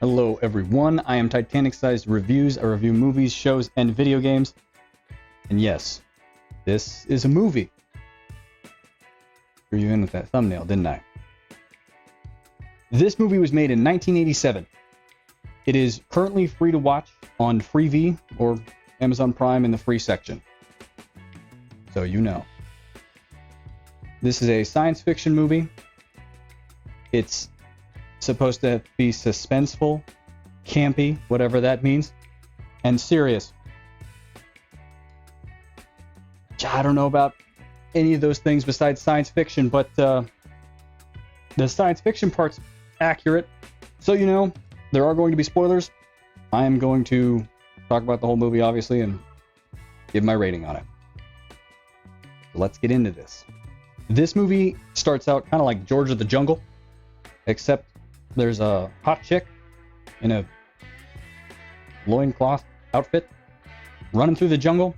Hello everyone, I am TitanicSizedReviews. I review movies, shows, and video games. And yes, this is a movie. Drew you in with that thumbnail, didn't I? This movie was made in 1987. It is currently free to watch on Freevee or Amazon Prime in the free section. So you know. This is a science fiction movie. It's supposed to be suspenseful, campy, whatever that means, and serious. I don't know about any of those things besides science fiction, but the science fiction part's accurate. So you know, there are going to be spoilers. I am going to talk about the whole movie, obviously, and give my rating on it. So let's get into this. This movie starts out kind of like George of the Jungle, except there's a hot chick in a loincloth outfit running through the jungle,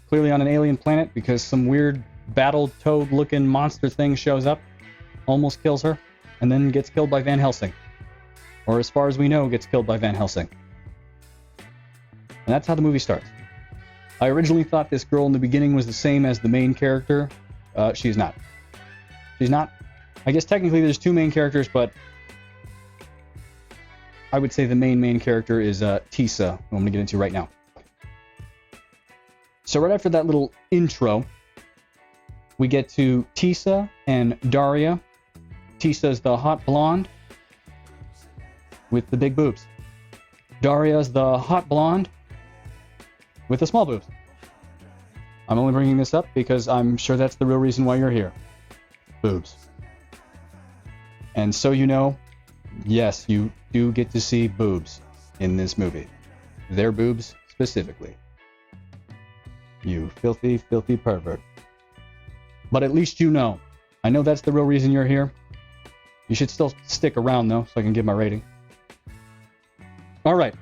clearly on an alien planet, because some weird battle-toad-looking monster thing shows up, almost kills her, and then gets killed by Van Helsing. Or as far as we know, gets killed by Van Helsing. And that's how the movie starts. I originally thought this girl in the beginning was the same as the main character. She's not. She's not. I guess technically there's two main characters, but I would say the main character is Tisa, who I'm going to get into right now. So right after that little intro, we get to Tisa and Daria. Tisa's the hot blonde with the big boobs. Daria's the hot blonde with the small boobs. I'm only bringing this up because I'm sure that's the real reason why you're here. Boobs. And so you know, yes, you do get to see boobs in this movie. Their boobs specifically. You filthy, filthy pervert. But at least you know. I know that's the real reason you're here. You should still stick around though, so I can give my rating. Alright.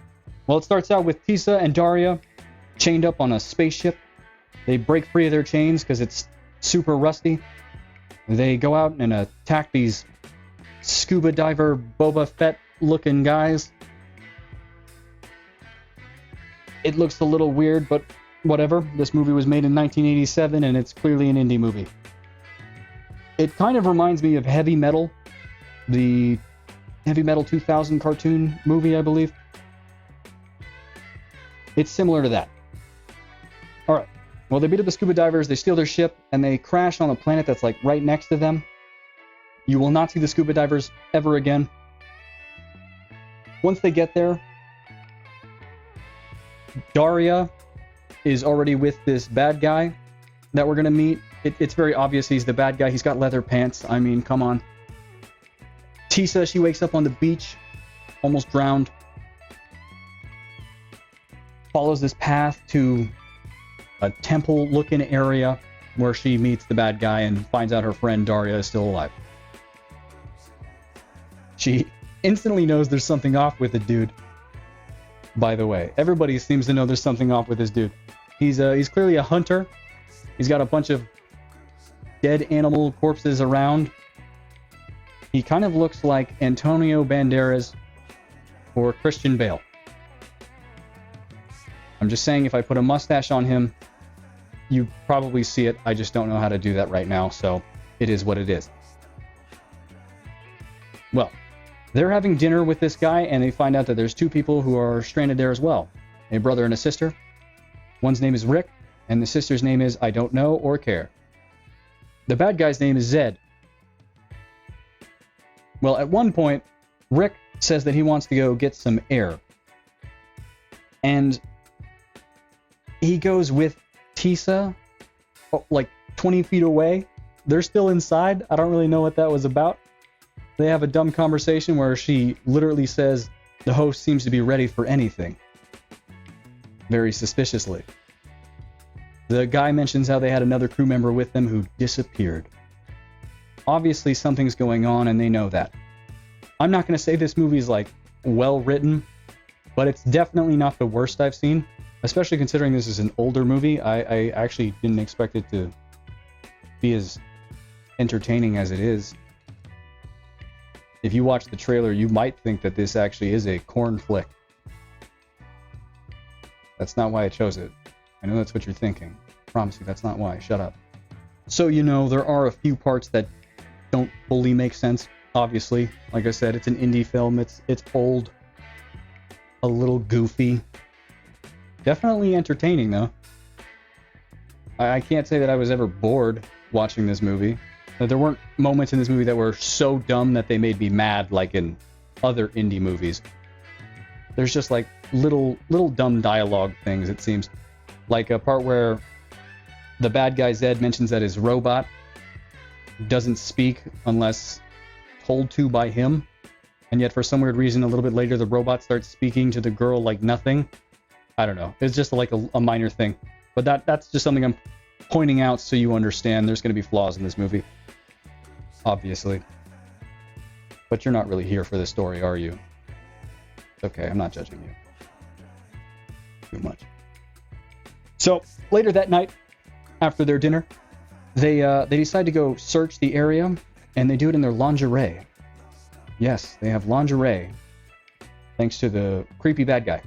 Well, it starts out with Tisa and Daria chained up on a spaceship. They break free of their chains because it's super rusty. They go out and attack these scuba diver Boba Fett looking guys. It looks a little weird, but whatever. This movie was made in 1987 and it's clearly an indie movie. It kind of reminds me of Heavy Metal, the Heavy Metal 2000 cartoon movie, I believe. It's similar to that. Alright. Well, they beat up the scuba divers, they steal their ship, and they crash on a planet that's like right next to them. You will not see the scuba divers ever again. Once they get there, Daria is already with this bad guy that we're going to meet. It's very obvious he's the bad guy. He's got leather pants. I mean, come on. Tisa, she wakes up on the beach, almost drowned. Follows this path to a temple-looking area where she meets the bad guy and finds out her friend Daria is still alive. She instantly knows there's something off with the dude. By the way, everybody seems to know there's something off with this dude. He's clearly a hunter. He's got a bunch of dead animal corpses around. He kind of looks like Antonio Banderas or Christian Bale. I'm just saying, if I put a mustache on him, you probably see it. I just don't know how to do that right now, so it is what it is. Well, they're having dinner with this guy, and they find out that there's two people who are stranded there as well. A brother and a sister. One's name is Rick, and the sister's name is I don't know or care. The bad guy's name is Zed. Well, at one point, Rick says that he wants to go get some air. And he goes with Tisa, like 20 feet away. They're still inside. I don't really know what that was about. They have a dumb conversation where she literally says, the host seems to be ready for anything. Very suspiciously. The guy mentions how they had another crew member with them who disappeared. Obviously something's going on and they know that. I'm not going to say this movie's like well written, but it's definitely not the worst I've seen. Especially considering this is an older movie. I actually didn't expect it to be as entertaining as it is. if you watch the trailer, you might think that this actually is a corn flick. That's not why I chose it. I know that's what you're thinking. I promise you, that's not why. Shut up. So, you know, there are a few parts that don't fully make sense, obviously. Like I said, it's an indie film. It's old. A little goofy. Definitely entertaining, though. I can't say that I was ever bored watching this movie. There weren't moments in this movie that were so dumb that they made me mad like in other indie movies. There's just like little dumb dialogue things, it seems. Like a part where the bad guy Zed mentions that his robot doesn't speak unless told to by him. And yet for some weird reason, a little bit later, the robot starts speaking to the girl like nothing. I don't know. It's just like a minor thing. But that's just something I'm pointing out so you understand there's going to be flaws in this movie. Obviously. But you're not really here for this story, are you? Okay, I'm not judging you. Too much. So, later that night, after their dinner, they decide to go search the area, and they do it in their lingerie. Yes, they have lingerie, thanks to the creepy bad guy.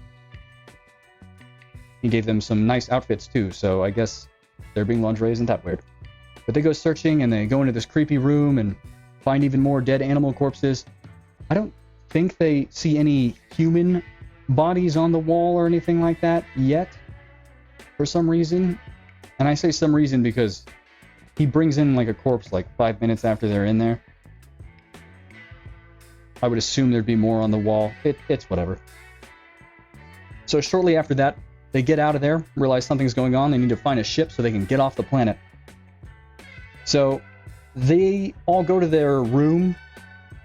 He gave them some nice outfits, too, so I guess there being lingerie isn't that weird. But they go searching, and they go into this creepy room and find even more dead animal corpses. I don't think they see any human bodies on the wall or anything like that yet, for some reason. And I say some reason because he brings in like a corpse like 5 minutes after they're in there. I would assume there'd be more on the wall. It's whatever. So shortly after that, they get out of there, realize something's going on. They need to find a ship so they can get off the planet. So they all go to their room,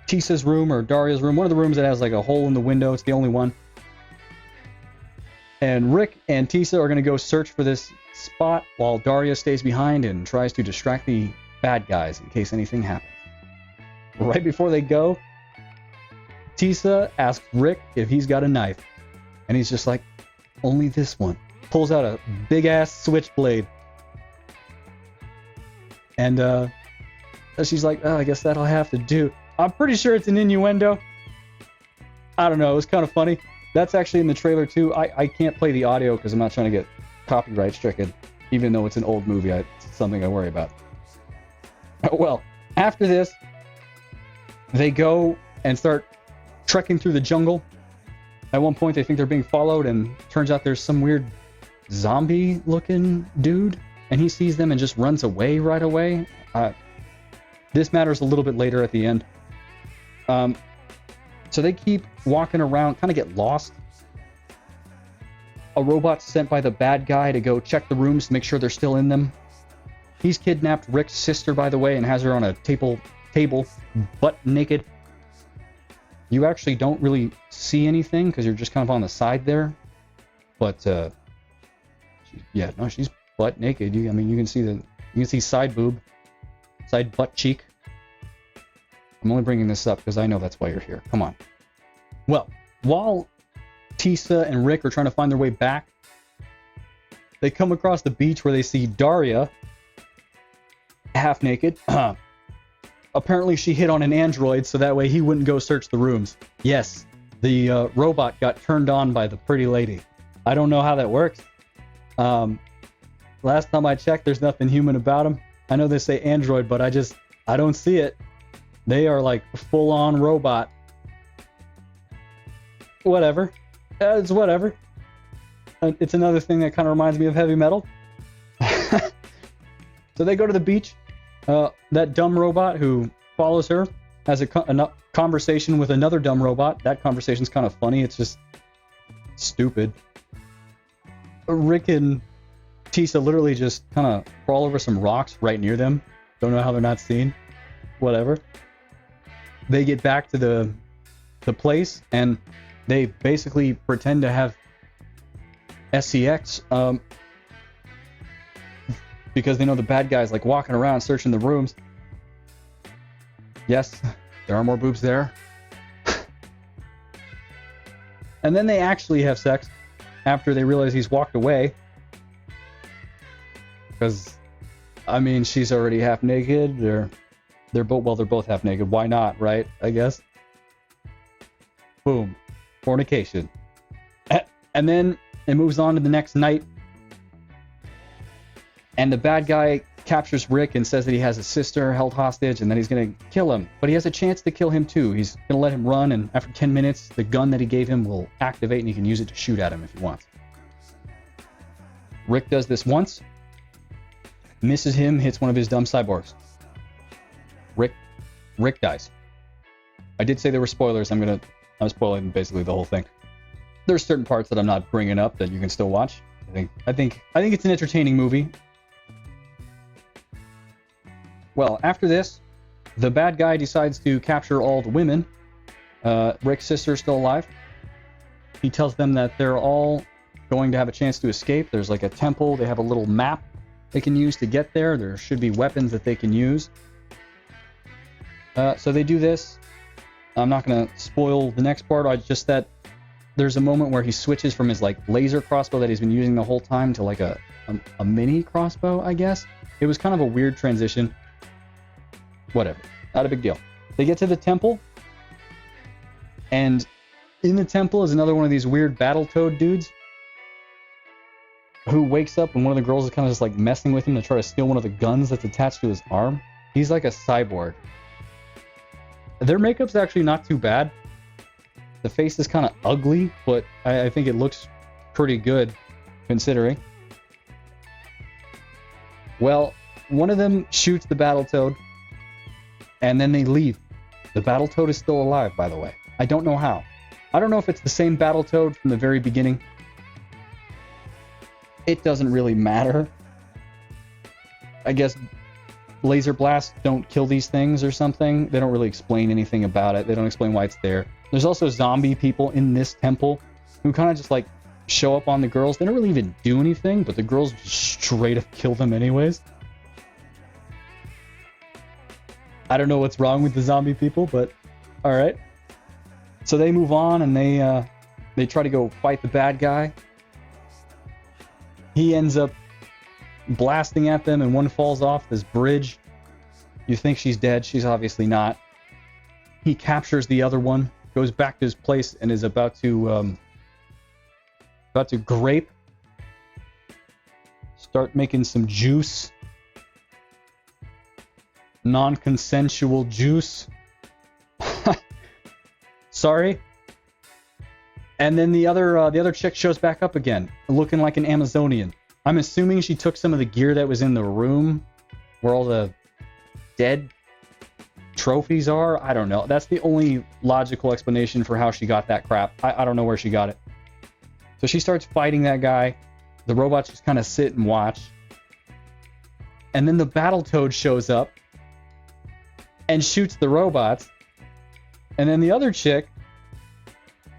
Tisa's room or Daria's room, one of the rooms that has like a hole in the window. It's the only one. And Rick and Tisa are going to go search for this spot while Daria stays behind and tries to distract the bad guys in case anything happens. Right before they go, Tisa asks Rick if he's got a knife. And he's just like, only this one. Pulls out a big-ass switchblade. And she's like, oh, I guess that'll have to do. I'm pretty sure it's an innuendo. I don't know. It was kind of funny. That's actually in the trailer, too. I can't play the audio because I'm not trying to get copyright stricken, even though it's an old movie. It's something I worry about. Well, after this, they go and start trekking through the jungle. At one point, they think they're being followed, and turns out there's some weird zombie-looking dude, and he sees them and just runs away right away. This matters a little bit later at the end. So they keep walking around, kind of get lost. A robot's sent by the bad guy to go check the rooms to make sure they're still in them. He's kidnapped Rick's sister, by the way, and has her on a table, butt naked. You actually don't really see anything because you're just kind of on the side there. But she's butt naked. You can see side boob, side butt cheek. I'm only bringing this up because I know that's why you're here. Come on. Well, while Tisa and Rick are trying to find their way back, they come across the beach where they see Daria, half naked. Apparently she hit on an android so that way he wouldn't go search the rooms. Yes, the robot got turned on by the pretty lady. I don't know how that works. Last time I checked, there's nothing human about him. I know they say android, but I don't see it. They are like full-on robot. Whatever. It's whatever. It's another thing that kind of reminds me of heavy metal. So they go to the beach. That dumb robot who follows her has a conversation with another dumb robot. That conversation's kind of funny. It's just stupid. Rick and Tisa literally just kind of crawl over some rocks right near them. Don't know how they're not seen. Whatever. They get back to the place and they basically pretend to have SCX because they know the bad guy's like walking around searching the rooms. Yes, there are more boobs there. And then they actually have sex after they realize he's walked away. Because, I mean, she's already half naked. They're both half naked. Why not, right? I guess. Boom. Fornication. And then it moves on to the next night. And the bad guy captures Rick and says that he has a sister held hostage and then he's going to kill him. But he has a chance to kill him too. He's going to let him run, and after 10 minutes, the gun that he gave him will activate and he can use it to shoot at him if he wants. Rick does this once, misses him, hits one of his dumb cyborgs. Rick dies. I did say there were spoilers. I'm spoiling basically the whole thing. There's certain parts that I'm not bringing up that you can still watch. I think it's an entertaining movie. Well, after this, the bad guy decides to capture all the women. Rick's sister is still alive. He tells them that they're all going to have a chance to escape. There's like a temple. They have a little map they can use to get there. There should be weapons that they can use. So they do this. I'm not going to spoil the next part. Just that there's a moment where he switches from his like laser crossbow that he's been using the whole time to like a mini crossbow, I guess. It was kind of a weird transition. Whatever. Not a big deal. They get to the temple. And in the temple is another one of these weird Battletoad dudes who wakes up and one of the girls is kind of just like messing with him to try to steal one of the guns that's attached to his arm. He's like a cyborg. Their makeup's actually not too bad. The face is kind of ugly, but I think it looks pretty good considering. Well, one of them shoots the Battletoad and then they leave. The Battletoad is still alive, by the way. I don't know how. I don't know if it's the same Battletoad from the very beginning. It doesn't really matter. I guess laser blasts don't kill these things or something. They don't really explain anything about it. They don't explain why it's there. There's also zombie people in this temple who kind of just like show up on the girls. They don't really even do anything, but the girls just straight up kill them anyways. I don't know what's wrong with the zombie people, but all right. So they move on and they try to go fight the bad guy. He ends up blasting at them and one falls off this bridge. You think she's dead. She's obviously not. He captures the other one, goes back to his place and is about to grape. Start making some juice. Non-consensual juice. Sorry. And then the other chick shows back up again, looking like an Amazonian. I'm assuming she took some of the gear that was in the room where all the dead trophies are. I don't know. That's the only logical explanation for how she got that crap. I don't know where she got it. So she starts fighting that guy. The robots just kind of sit and watch. And then the Battletoad shows up and shoots the robots. And then the other chick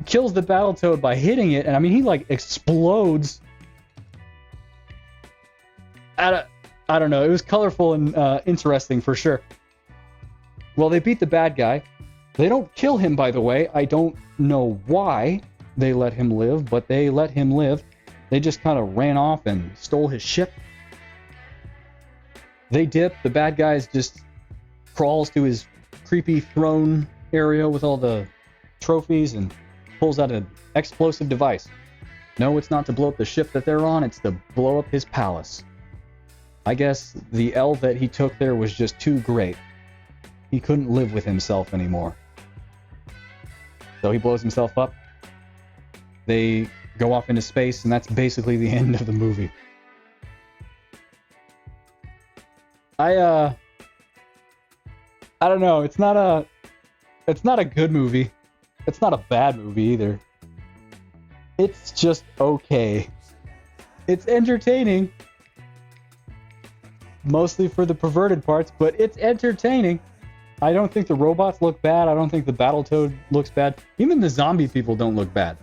kills the Battletoad by hitting it. And I mean, he like explodes. I don't know. It was colorful and interesting for sure. Well, they beat the bad guy. They don't kill him, by the way. I don't know why they let him live, but they let him live. They just kind of ran off and stole his ship. They dip. The bad guy just crawls to his creepy throne area with all the trophies and pulls out an explosive device. No, it's not to blow up the ship that they're on. It's to blow up his palace. I guess the L that he took there was just too great. He couldn't live with himself anymore. So he blows himself up. They go off into space, and that's basically the end of the movie. I don't know. It's not a good movie. It's not a bad movie either. It's just okay. It's entertaining. Mostly for the perverted parts, but it's entertaining. I don't think the robots look bad. I don't think the Battletoad looks bad. Even the zombie people don't look bad.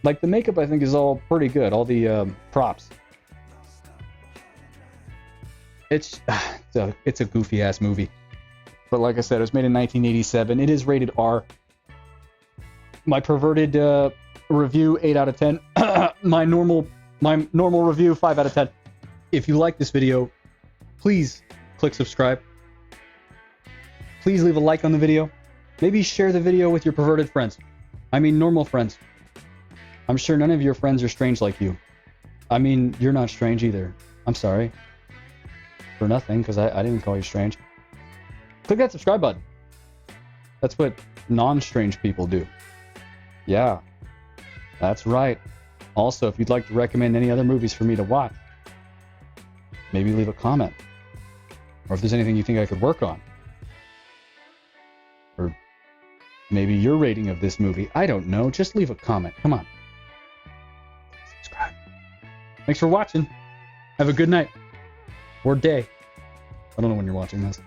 Like, the makeup, I think, is all pretty good. All the props. It's a goofy-ass movie. But like I said, it was made in 1987. It is rated R. My perverted review, 8 out of 10. My normal review, 5 out of 10. If you like this video, please click subscribe. Please leave a like on the video. Maybe share the video with your perverted friends. I mean normal friends. I'm sure none of your friends are strange like you. I mean, you're not strange either. I'm sorry. For nothing, because I didn't call you strange. Click that subscribe button. That's what non-strange people do. Yeah, that's right. Also, if you'd like to recommend any other movies for me to watch, maybe leave a comment. Or if there's anything you think I could work on. Or maybe your rating of this movie. I don't know. Just leave a comment. Come on. Subscribe. Thanks for watching. Have a good night. Or day. I don't know when you're watching this.